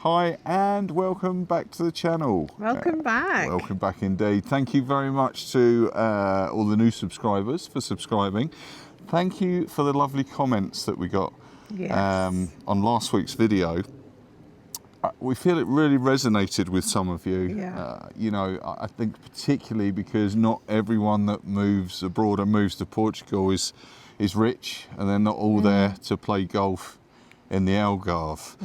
Hi and welcome back to the channel. Welcome back. Welcome back indeed. Thank you very much to all the new subscribers for subscribing. Thank you for the lovely comments that we got on last week's video. We feel it really resonated with some of you. You know, I think particularly because not everyone that moves abroad and moves to Portugal is rich, and they're not all there to play golf in the Algarve.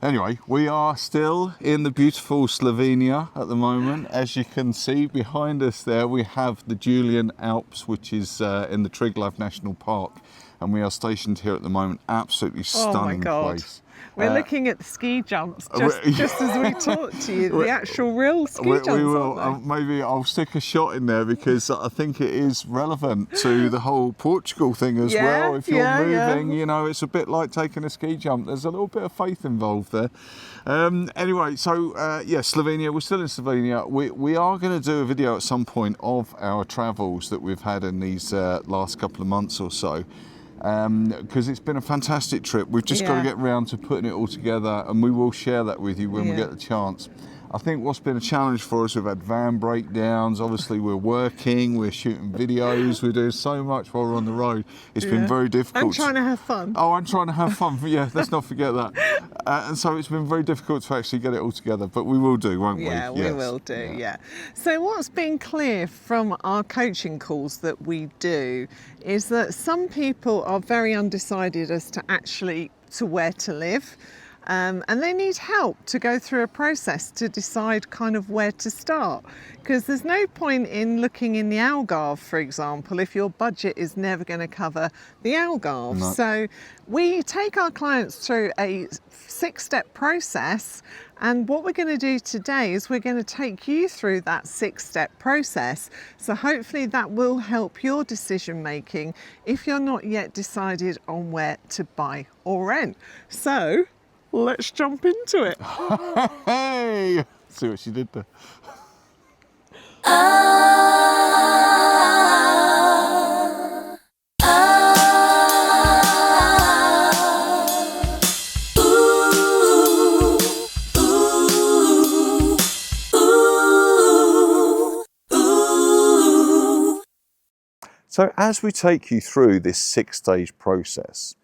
Anyway, we are still in the beautiful Slovenia at the moment. As you can see behind us there, we have the Julian Alps, which is in the Triglav National Park, and we are stationed here at the moment. Absolutely stunning place. We're looking at the ski jumps, just as we talked to you, the actual real ski jumps. We will. Maybe I'll stick a shot in there because I think it is relevant to the whole Portugal thing as well. If you're moving, you know, it's a bit like taking a ski jump. There's a little bit of faith involved there. Anyway, so Slovenia, we're still in Slovenia. We are going to do a video at some point of our travels that we've had in these last couple of months or so. Because it's been a fantastic trip. We've just got to get round to putting it all together, and we will share that with you when we get the chance. I think what's been a challenge for us, we've had van breakdowns, obviously we're working, we're shooting videos, we're doing so much while we're on the road. It's been very difficult. I'm trying to have fun. Oh, I'm trying to have fun, let's not forget that. And so it's been very difficult to actually get it all together, but we will do, won't we? Yeah, we will do, So what's been clear from our coaching calls that we do is that some people are very undecided as to where to live. And they need help to go through a process to decide kind of where to start, because there's no point in looking in the Algarve, for example, if your budget is never going to cover the Algarve. No. So we take our clients through a 6-step process, and what we're going to do today is we're going to take you through that 6-step process. So hopefully that will help your decision making if you're not yet decided on where to buy or rent. So let's jump into it. Hey! See what she did there. So as we take you through this 6-stage process,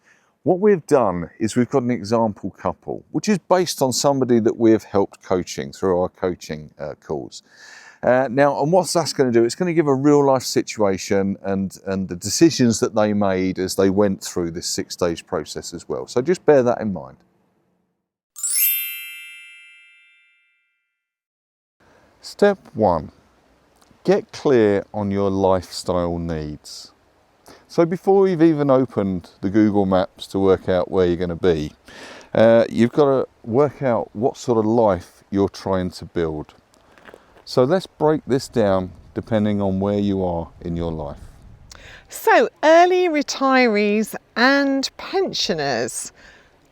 what we've done is we've got an example couple, which is based on somebody that we have helped coaching through our coaching calls. Now, and what that's going to do, it's going to give a real life situation and the decisions that they made as they went through this 6-stage process as well. So just bear that in mind. Step 1, get clear on your lifestyle needs. So before you've even opened the Google Maps to work out where you're going to be, you've got to work out what sort of life you're trying to build. So let's break this down depending on where you are in your life. So early retirees and pensioners,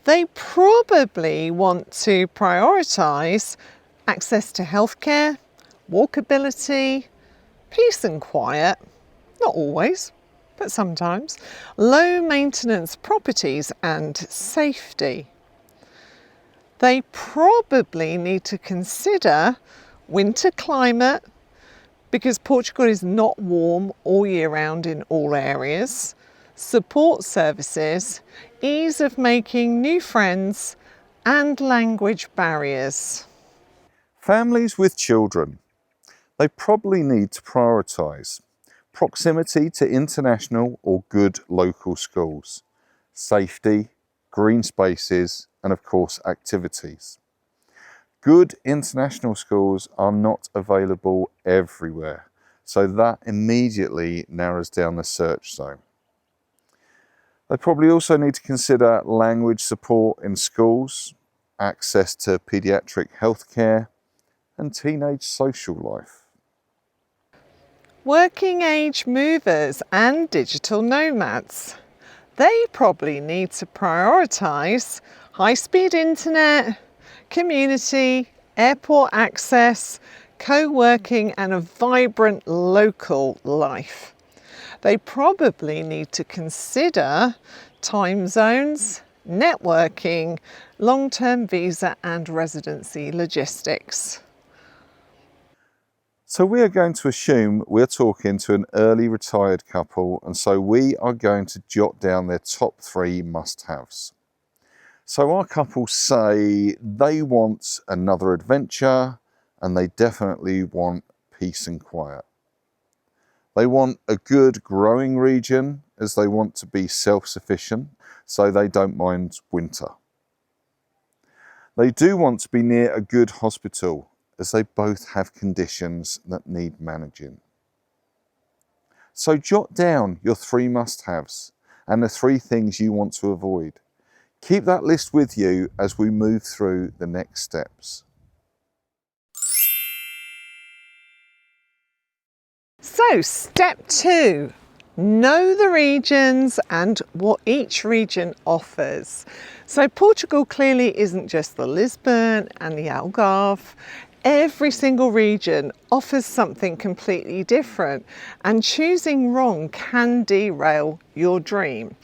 they probably want to prioritise access to healthcare, walkability, peace and quiet, not always, but sometimes, low maintenance properties and safety. They probably need to consider winter climate, because Portugal is not warm all year round in all areas, support services, ease of making new friends, and language barriers. Families with children, they probably need to prioritise proximity to international or good local schools, safety, green spaces, and of course activities. Good international schools are not available everywhere, so that immediately narrows down the search zone. They probably also need to consider language support in schools, access to paediatric healthcare, and teenage social life. Working age movers and digital nomads, they probably need to prioritise high-speed internet, community, airport access, co-working and a vibrant local life. They probably need to consider time zones, networking, long-term visa and residency logistics. So we are going to assume we're talking to an early retired couple, and so we are going to jot down their top 3 must-haves. So our couple say they want another adventure and they definitely want peace and quiet. They want a good growing region as they want to be self-sufficient, so they don't mind winter. They do want to be near a good hospital as they both have conditions that need managing. So jot down your 3 must-haves and the 3 things you want to avoid. Keep that list with you as we move through the next steps. So step 2, know the regions and what each region offers. So Portugal clearly isn't just the Lisbon and the Algarve. Every single region offers something completely different, and choosing wrong can derail your dream.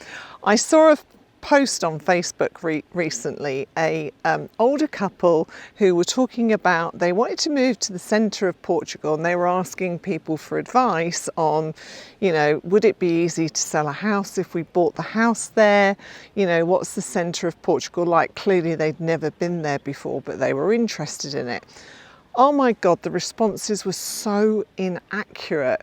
I saw a post on Facebook recently, a older couple who were talking about they wanted to move to the centre of Portugal, and they were asking people for advice on, you know, would it be easy to sell a house if we bought the house there? You know, what's the centre of Portugal like? Clearly they'd never been there before, but they were interested in it. Oh my God, the responses were so inaccurate.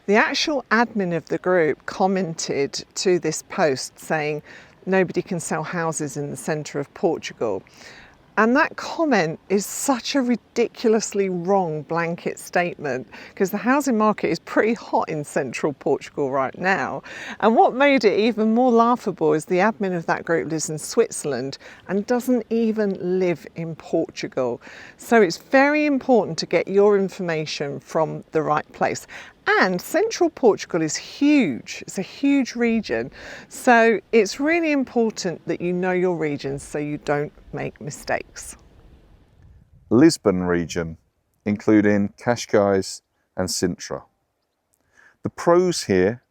The actual admin of the group commented to this post saying, nobody can sell houses in the centre of Portugal. And that comment is such a ridiculously wrong blanket statement, because the housing market is pretty hot in central Portugal right now. And what made it even more laughable is the admin of that group lives in Switzerland and doesn't even live in Portugal. So it's very important to get your information from the right place. And central Portugal is huge, it's a huge region. So it's really important that you know your regions so you don't make mistakes. Lisbon region, including Cascais and Sintra. The pros here,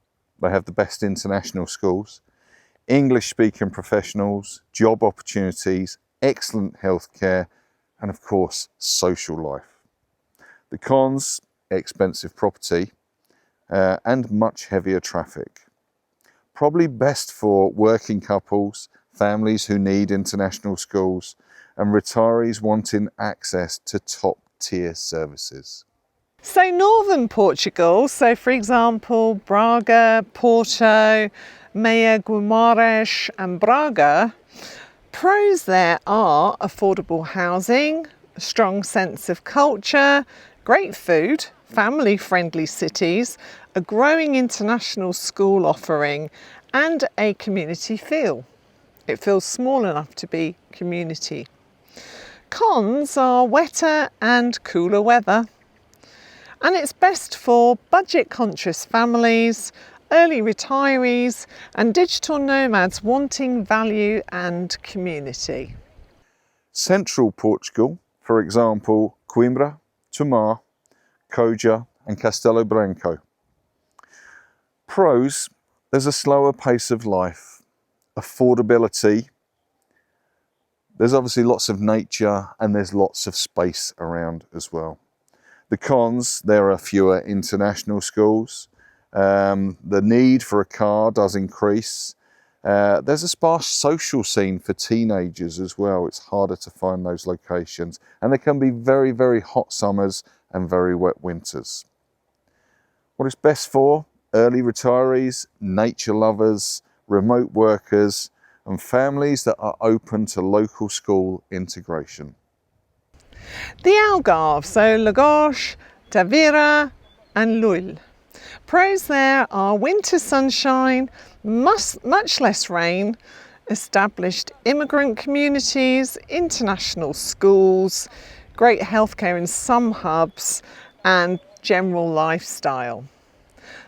they have the best international schools, English speaking professionals, job opportunities, excellent healthcare, and of course, social life. The cons, expensive property, and much heavier traffic. Probably best for working couples, families who need international schools, and retirees wanting access to top tier services. So northern Portugal, so for example, Braga, Porto, Meia, Guimarães and Braga, pros there are affordable housing, a strong sense of culture, great food, family-friendly cities, a growing international school offering, and a community feel. It feels small enough to be community. Cons are wetter and cooler weather, and it's best for budget-conscious families, early retirees, and digital nomads wanting value and community. Central Portugal, for example, Coimbra, Tomar, Coimbra and Castelo Branco. Pros, there's a slower pace of life, affordability, there's obviously lots of nature and there's lots of space around as well. The cons, there are fewer international schools, the need for a car does increase, there's a sparse social scene for teenagers as well, it's harder to find those locations, and there can be very, very hot summers and very wet winters. What it's best for? Early retirees, nature lovers, remote workers, and families that are open to local school integration. The Algarve, so Lagos, Tavira and Lul. Pros there are winter sunshine, much less rain, established immigrant communities, international schools, great healthcare in some hubs, and general lifestyle.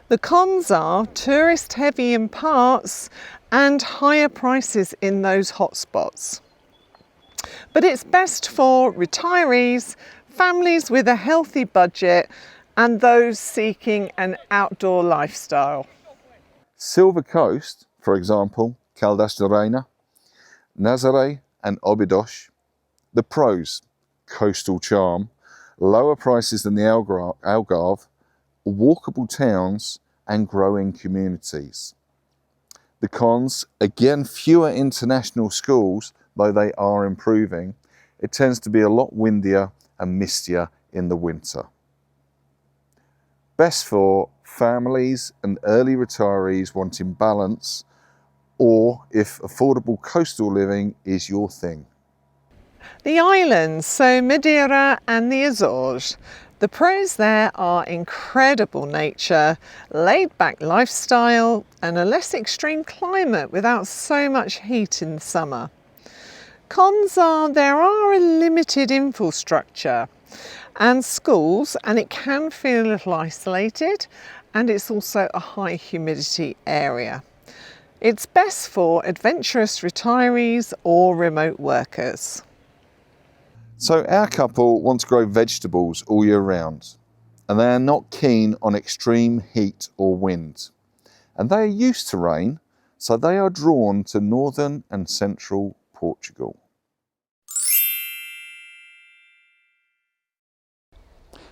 The cons are tourist heavy in parts and higher prices in those hotspots. But it's best for retirees, families with a healthy budget, and those seeking an outdoor lifestyle. Silver Coast, for example, Caldas de Reina, Nazaré and Óbidos. The pros: coastal charm, lower prices than the Algarve, walkable towns and growing communities. The cons: again, fewer international schools, though they are improving. It tends to be a lot windier and mistier in the winter. Best for families and early retirees wanting balance, or if affordable coastal living is your thing. The islands, so Madeira and the Azores. The pros there are incredible nature, laid-back lifestyle and a less extreme climate without so much heat in summer. Cons are there are a limited infrastructure and schools, and it can feel a little isolated, and it's also a high humidity area. It's best for adventurous retirees or remote workers. So our couple want to grow vegetables all year round, and they are not keen on extreme heat or wind. And they are used to rain, so they are drawn to northern and central Portugal.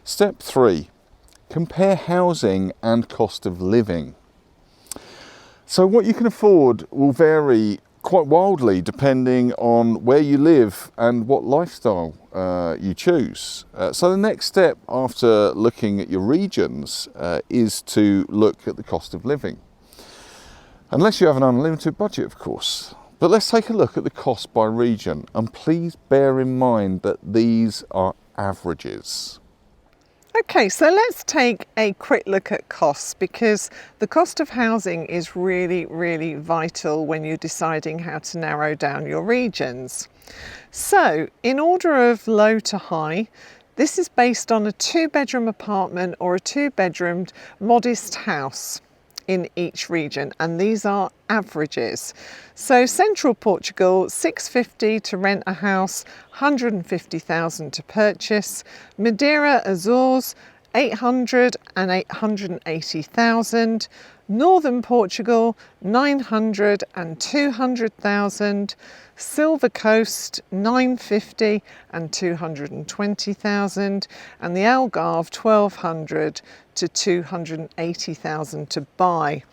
Step 3. Compare housing and cost of living. So what you can afford will vary quite wildly depending on where you live and what lifestyle you choose. So the next step after looking at your regions is to look at the cost of living. Unless you have an unlimited budget, of course. But let's take a look at the cost by region, and please bear in mind that these are averages. Okay, so let's take a quick look at costs, because the cost of housing is really vital when you're deciding how to narrow down your regions. So in order of low to high, this is based on a 2-bedroom apartment or a 2-bedroom modest house in each region, and these are averages. So central Portugal, 650 to rent a house, 150,000 to purchase. Madeira, Azores, 800 and 880,000. Northern Portugal, 900 and 200,000. Silver Coast, 950 and 220,000, and the Algarve, 1,200 to 280,000 to buy.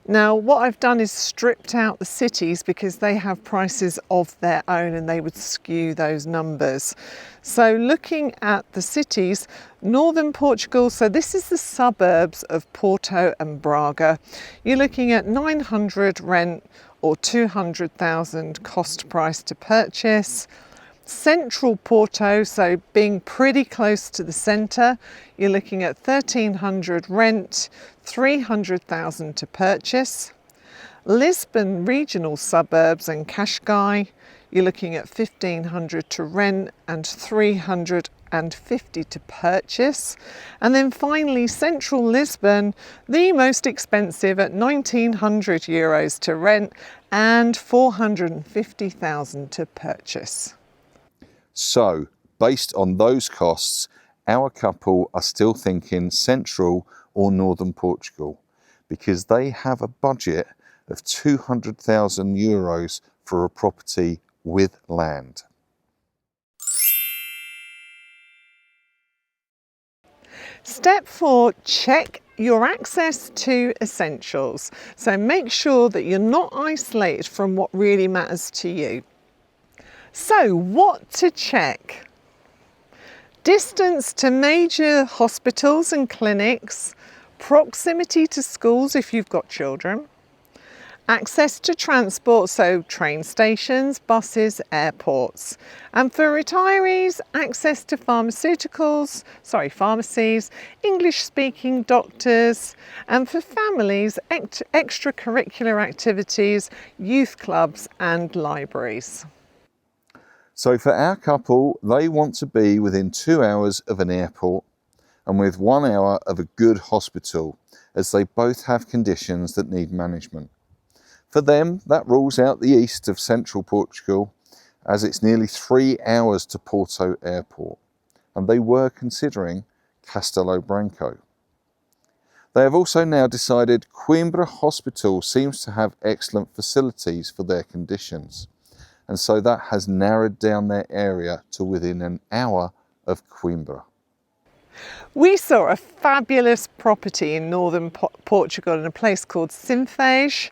Now, what I've done is stripped out the cities because they have prices of their own and they would skew those numbers. So looking at the cities, northern Portugal, so this is the suburbs of Porto and Braga. You're looking at 900 rent or 200,000 cost price to purchase. Central Porto, so being pretty close to the centre, you're looking at 1,300 rent, 300,000 to purchase. Lisbon regional suburbs and Cascais, you're looking at 1,500 to rent and 350 to purchase. And then finally central Lisbon, the most expensive at 1,900 euros to rent and 450,000 to purchase. So, based on those costs, our couple are still thinking central or northern Portugal, because they have a budget of 200,000 euros for a property with land. Step 4, check your access to essentials. So make sure that you're not isolated from what really matters to you. So what to check? Distance to major hospitals and clinics, proximity to schools if you've got children, access to transport, so train stations, buses, airports. And for retirees, access to pharmacies, English-speaking doctors, and for families, extracurricular activities, youth clubs and libraries. So for our couple, they want to be within 2 hours of an airport and with 1 hour of a good hospital, as they both have conditions that need management. For them, that rules out the east of central Portugal, as it's nearly 3 hours to Porto Airport, and they were considering Castelo Branco. They have also now decided Coimbra Hospital seems to have excellent facilities for their conditions. And so that has narrowed down their area to within an hour of Coimbra. We saw a fabulous property in northern Portugal in a place called Sinfãs,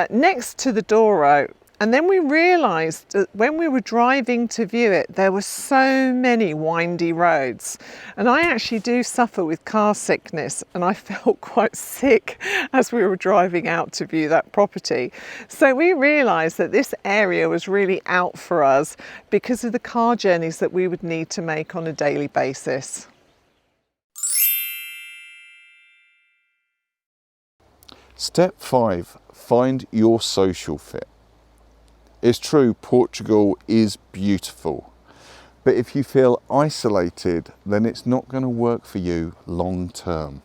next to the Douro. And then we realised that when we were driving to view it, there were so many windy roads. And I actually do suffer with car sickness, and I felt quite sick as we were driving out to view that property. So we realised that this area was really out for us because of the car journeys that we would need to make on a daily basis. Step 5, find your social fit. It's true, Portugal is beautiful, but if you feel isolated, then it's not going to work for you long term.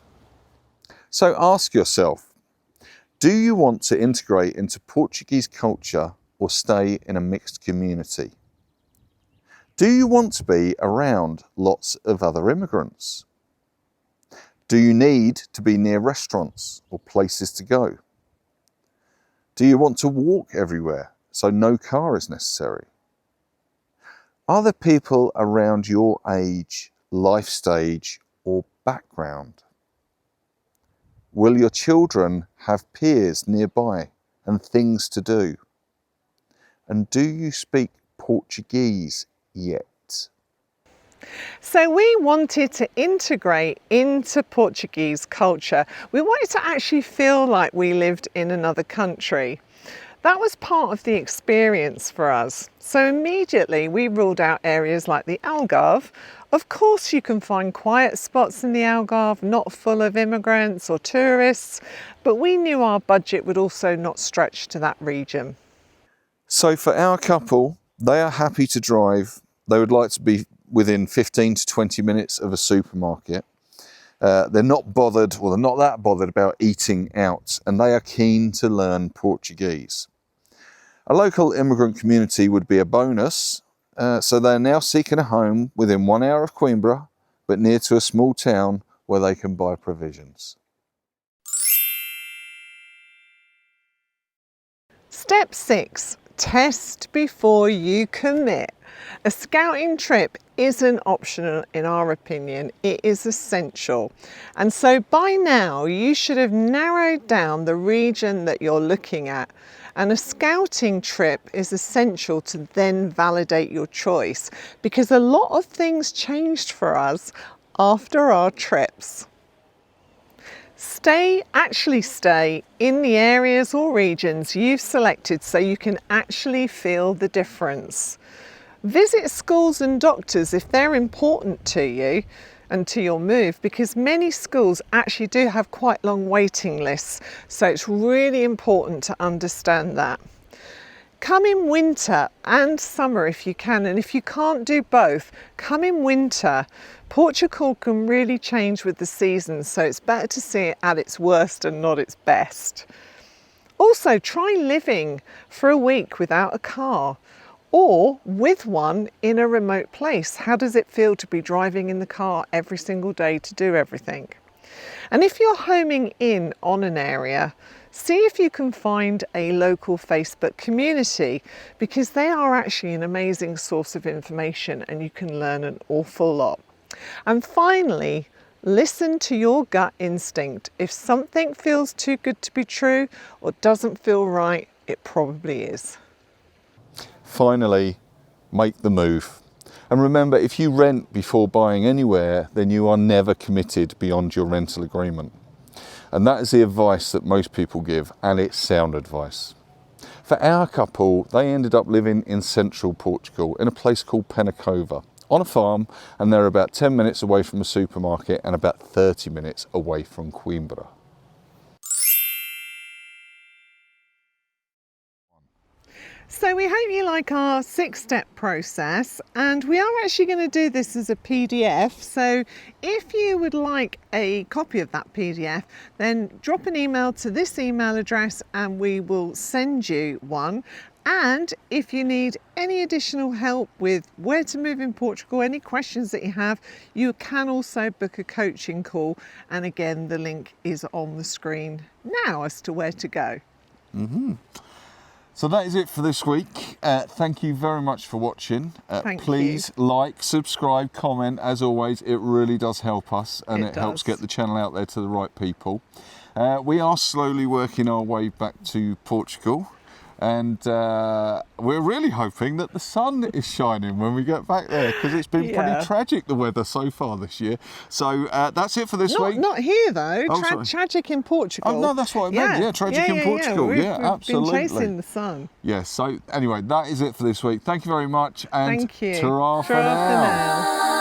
So ask yourself, do you want to integrate into Portuguese culture or stay in a mixed community? Do you want to be around lots of other immigrants? Do you need to be near restaurants or places to go? Do you want to walk everywhere, so no car is necessary? Are there people around your age, life stage, or background? Will your children have peers nearby and things to do? And do you speak Portuguese yet? So we wanted to integrate into Portuguese culture. We wanted to actually feel like we lived in another country. That was part of the experience for us. So immediately we ruled out areas like the Algarve. Of course you can find quiet spots in the Algarve, not full of immigrants or tourists, but we knew our budget would also not stretch to that region. So for our couple, they are happy to drive. They would like to be within 15 to 20 minutes of a supermarket. They're not bothered, or they're not that bothered about eating out, and they are keen to learn Portuguese. A local immigrant community would be a bonus, so they're now seeking a home within 1 hour of Coimbra, but near to a small town where they can buy provisions. Step 6, test before you commit. A scouting trip isn't optional in our opinion, it is essential. And so by now you should have narrowed down the region that you're looking at. And a scouting trip is essential to then validate your choice, because a lot of things changed for us after our trips. Actually stay in the areas or regions you've selected so you can actually feel the difference. Visit schools and doctors if they're important to you and to your move, because many schools actually do have quite long waiting lists, so it's really important to understand that. Come in winter and summer if you can, and if you can't do both, come in winter. Portugal can really change with the seasons, so it's better to see it at its worst and not its best. Also, try living for a week without a car, or with one in a remote place. How does it feel to be driving in the car every single day to do everything? And if you're homing in on an area, see if you can find a local Facebook community, because they are actually an amazing source of information and you can learn an awful lot. And finally, listen to your gut instinct. If something feels too good to be true or doesn't feel right, it probably is. Finally, make the move. And remember, if you rent before buying anywhere, then you are never committed beyond your rental agreement. And that is the advice that most people give, and it's sound advice. For our couple, they ended up living in central Portugal in a place called Penacova, on a farm, and they're about 10 minutes away from a supermarket and about 30 minutes away from Coimbra. So we hope you like our 6-step process, and we are actually going to do this as a PDF. So if you would like a copy of that PDF, then drop an email to this email address and we will send you one. And if you need any additional help with where to move in Portugal, any questions that you have, you can also book a coaching call. And again, the link is on the screen now as to where to go. So that is it for this week. Thank you very much for watching. Please like, subscribe, comment. As always, it really does help us, and it helps get the channel out there to the right people. We are slowly working our way back to Portugal, and we're really hoping that the sun is shining when we get back there, because it's been pretty tragic, the weather so far this year. So that's it for this week. Not here though. Tragic in Portugal. Oh no, that's what I meant. Yeah, tragic in Portugal. We've absolutely. been chasing the sun. So anyway, that is it for this week. Thank you very much, and thank you. ta-ra for now.